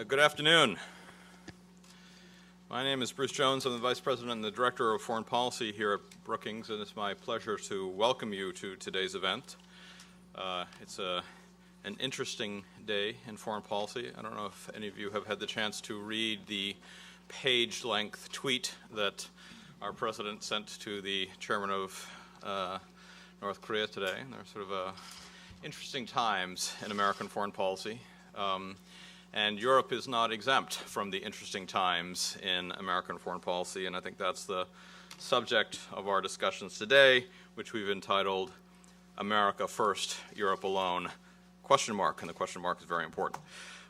Good afternoon. My name is Bruce Jones. I'm the Vice President and the Director of Foreign Policy here at Brookings, and it's my pleasure to welcome you to today's event. It's an interesting day in foreign policy. I don't know if any of you have had the chance to read the page-length tweet that our President sent to the Chairman of North Korea today. They're sort of interesting times in American foreign policy. And Europe is not exempt from the interesting times in American foreign policy, and I think that's the subject of our discussions today, which we've entitled America First, Europe Alone, ? And the question mark is very important.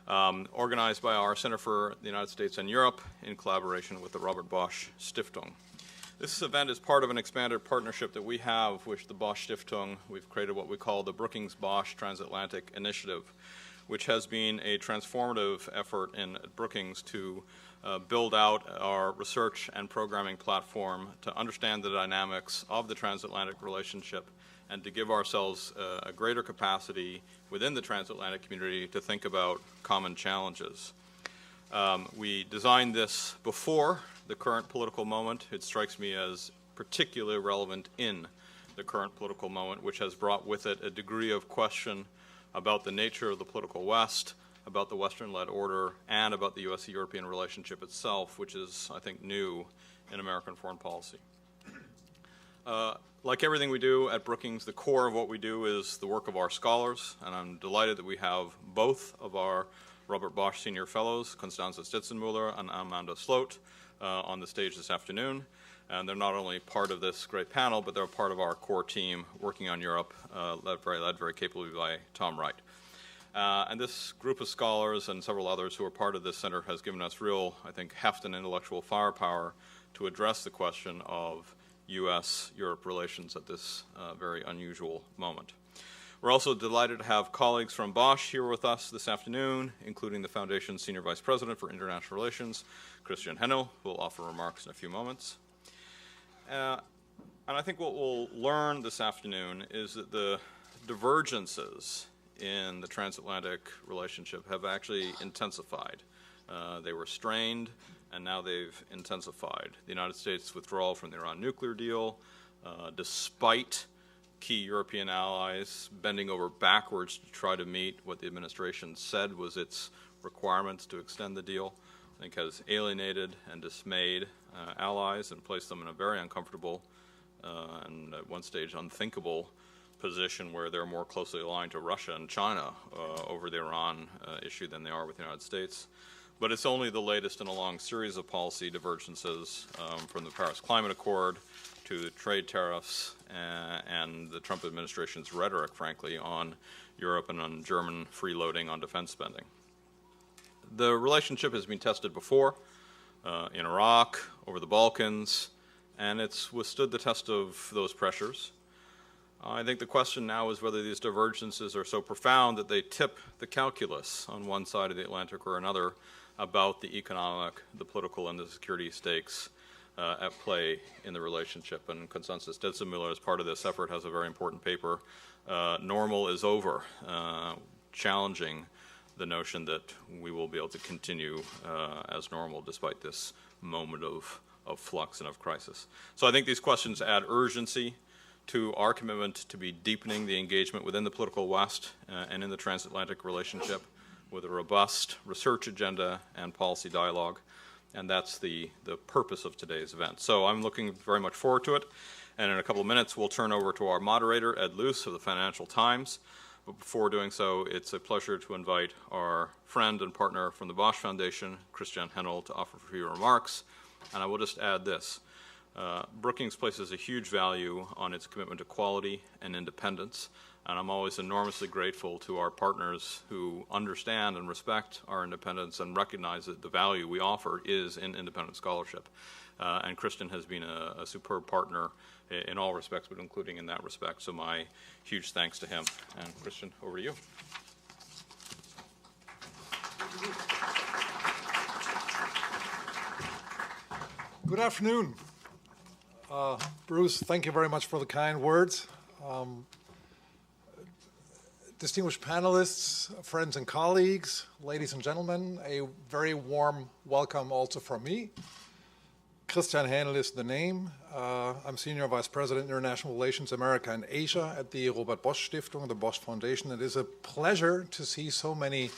Organized by our Center for the United States and Europe in collaboration with the Robert Bosch Stiftung. This event is part of an expanded partnership that we have with the Bosch Stiftung. We've created what we call the Brookings Bosch Transatlantic Initiative, which has been a transformative effort in Brookings to build out our research and programming platform to understand the dynamics of the transatlantic relationship and to give ourselves a greater capacity within the transatlantic community to think about common challenges. We designed this before the current political moment. It strikes me as particularly relevant in the current political moment, which has brought with it a degree of question about the nature of the political West, about the Western-led order, and about the U.S.-European relationship itself, which is, I think, new in American foreign policy. Like everything we do at Brookings, the core of what we do is the work of our scholars, and I'm delighted that we have both of our Robert Bosch Senior Fellows, Constanze Stitzenmüller and Amanda Sloat, on the stage this afternoon. And they're not only part of this great panel, but they're part of our core team working on Europe, led very capably by Tom Wright. And this group of scholars and several others who are part of this center has given us real, I think, heft and intellectual firepower to address the question of U.S.-Europe relations at this very unusual moment. We're also delighted to have colleagues from Bosch here with us this afternoon, including the Foundation's Senior Vice President for International Relations, Christian Hennel, who will offer remarks in a few moments. And I think what we'll learn this afternoon is that the divergences in the transatlantic relationship have actually intensified. They were strained, and now they've intensified. The United States' withdrawal from the Iran nuclear deal, despite key European allies bending over backwards to try to meet what the administration said was its requirements to extend the deal, I think has alienated and dismayed allies and placed them in a very uncomfortable and at one stage unthinkable position where they're more closely aligned to Russia and China over the Iran issue than they are with the United States. But it's only the latest in a long series of policy divergences from the Paris Climate Accord to the trade tariffs and the Trump administration's rhetoric, frankly, on Europe and on German freeloading on defense spending. The relationship has been tested before in Iraq, over the Balkans, and it's withstood the test of those pressures. I think the question now is whether these divergences are so profound that they tip the calculus on one side of the Atlantic or another about the economic, the political, and the security stakes at play in the relationship. And Constanze Stitzenmüller, as part of this effort, has a very important paper, Normal is Over, challenging the notion that we will be able to continue as normal despite this moment of flux and of crisis. So I think these questions add urgency to our commitment to be deepening the engagement within the political West and in the transatlantic relationship with a robust research agenda and policy dialogue. And that's the purpose of today's event. So I'm looking very much forward to it. And in a couple of minutes, we'll turn over to our moderator, Ed Luce of the Financial Times. But before doing so, it's a pleasure to invite our friend and partner from the Bosch Foundation, Christian Hennel, to offer a few remarks. And I will just add this. Brookings places a huge value on its commitment to quality and independence. And I'm always enormously grateful to our partners who understand and respect our independence and recognize that the value we offer is in independent scholarship. And Christian has been a superb partner in all respects, but including in that respect. So my huge thanks to him. And Christian, over to you. Good afternoon. Bruce, thank you very much for the kind words. Distinguished panelists, friends and colleagues, ladies and gentlemen, a very warm welcome also from me. Christian Hähnel is the name. I'm Senior Vice President, International Relations, America and Asia at the Robert Bosch Stiftung, the Bosch Foundation. It is a pleasure to see so many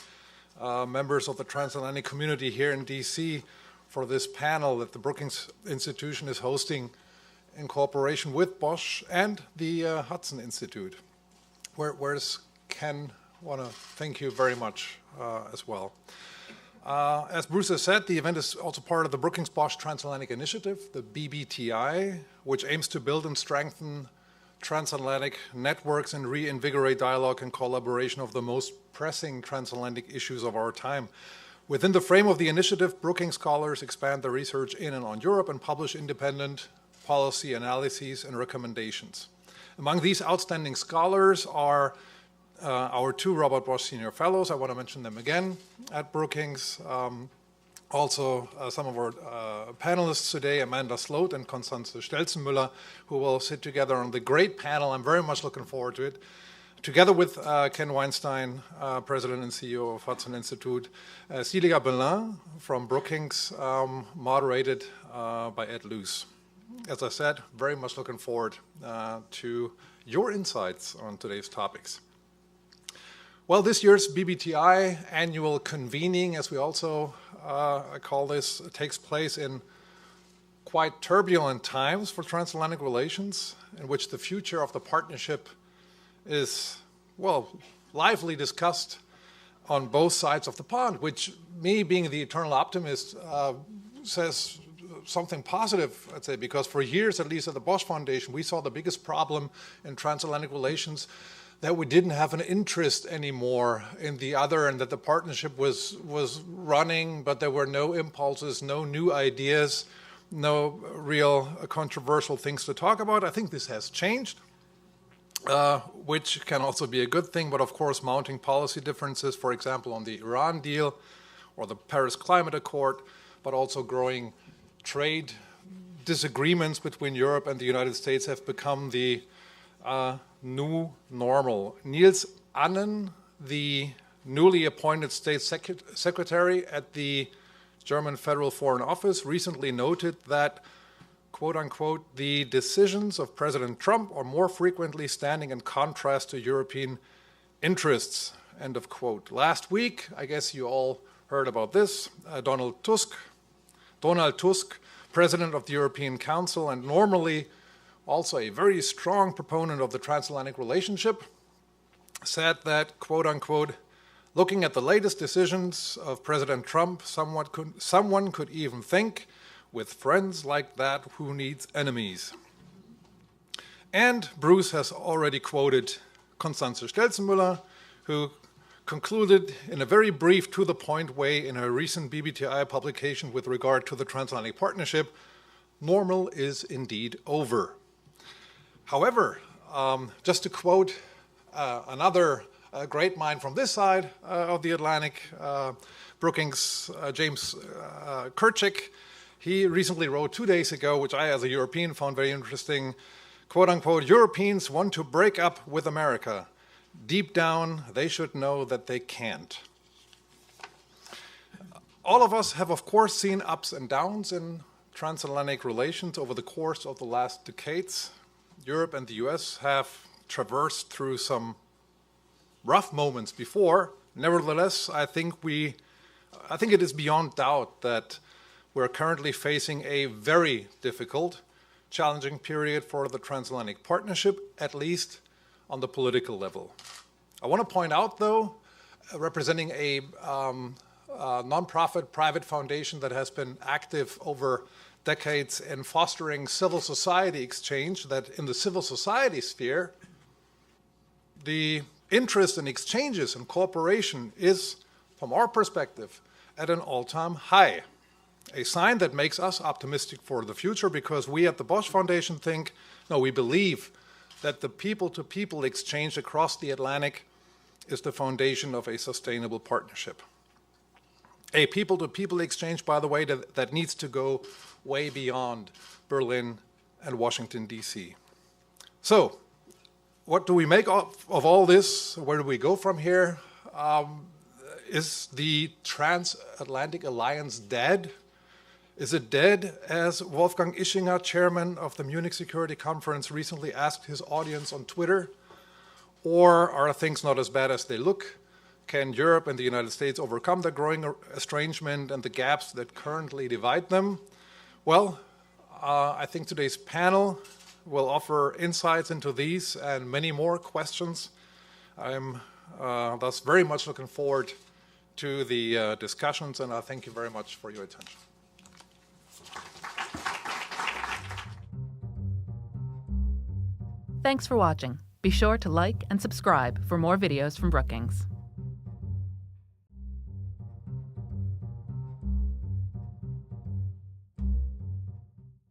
members of the transatlantic community here in DC for this panel that the Brookings Institution is hosting in cooperation with Bosch and the Hudson Institute. Where's Ken? I want to thank you very much as well. As Bruce has said, the event is also part of the Brookings Bosch Transatlantic Initiative, the BBTI, which aims to build and strengthen transatlantic networks and reinvigorate dialogue and collaboration of the most pressing transatlantic issues of our time. Within the frame of the initiative, Brookings scholars expand their research in and on Europe and publish independent policy analyses and recommendations. Among these outstanding scholars are our two Robert Bosch Senior Fellows. I want to mention them again at Brookings. Also, some of our panelists today, Amanda Sloat and Constanze Stelzenmüller, who will sit together on the great panel. I'm very much looking forward to it. Together with Ken Weinstein, President and CEO of Hudson Institute, Celia Belin from Brookings, moderated by Ed Luce. As I said, very much looking forward to your insights on today's topics. Well, this year's BBTI annual convening, as we also call this, takes place in quite turbulent times for transatlantic relations, in which the future of the partnership is, well, lively discussed on both sides of the pond, which me, being the eternal optimist, says something positive, I'd say, because for years, at least at the Bosch Foundation, we saw the biggest problem in transatlantic relations that we didn't have an interest anymore in the other, and that the partnership was running, but there were no impulses, no new ideas, no real controversial things to talk about. I think this has changed, which can also be a good thing, but of course mounting policy differences, for example, on the Iran deal or the Paris Climate Accord, but also growing trade disagreements between Europe and the United States have become the new normal. Niels Annen, the newly appointed State Secretary at the German Federal Foreign Office, recently noted that, quote unquote, the decisions of President Trump are more frequently standing in contrast to European interests, end of quote. Last week, I guess you all heard about this, Donald Tusk, President of the European Council, and normally also a very strong proponent of the transatlantic relationship, said that, quote unquote, looking at the latest decisions of President Trump, someone could even think, with friends like that, who needs enemies? And Bruce has already quoted Constanze Stelzenmüller, who concluded in a very brief, to-the-point way in her recent BBTI publication with regard to the transatlantic partnership, normal is indeed over. However, just to quote another great mind from this side of the Atlantic, Brookings, James Kirchick, he recently wrote 2 days ago, which I as a European found very interesting, quote unquote, Europeans want to break up with America. Deep down, they should know that they can't. All of us have, of course, seen ups and downs in transatlantic relations over the course of the last decades. Europe and the US have traversed through some rough moments before. Nevertheless, I think it is beyond doubt that we're currently facing a very difficult, challenging period for the transatlantic partnership, at least on the political level. I want to point out, though, representing a nonprofit private foundation that has been active over decades in fostering civil society exchange, that in the civil society sphere, the interest in exchanges and cooperation is, from our perspective, at an all-time high. A sign that makes us optimistic for the future, because we at the Bosch Foundation we believe that the people-to-people exchange across the Atlantic is the foundation of a sustainable partnership. A people-to-people exchange, by the way, that needs to go way beyond Berlin and Washington, D.C. So, what do we make of all this? Where do we go from here? Is the transatlantic alliance dead? Is it dead, as Wolfgang Ischinger, chairman of the Munich Security Conference, recently asked his audience on Twitter? Or are things not as bad as they look? Can Europe and the United States overcome the growing estrangement and the gaps that currently divide them? Well, I think today's panel will offer insights into these and many more questions. I'm thus very much looking forward to the discussions, and I thank you very much for your attention. Thanks for watching. Be sure to like and subscribe for more videos from Brookings.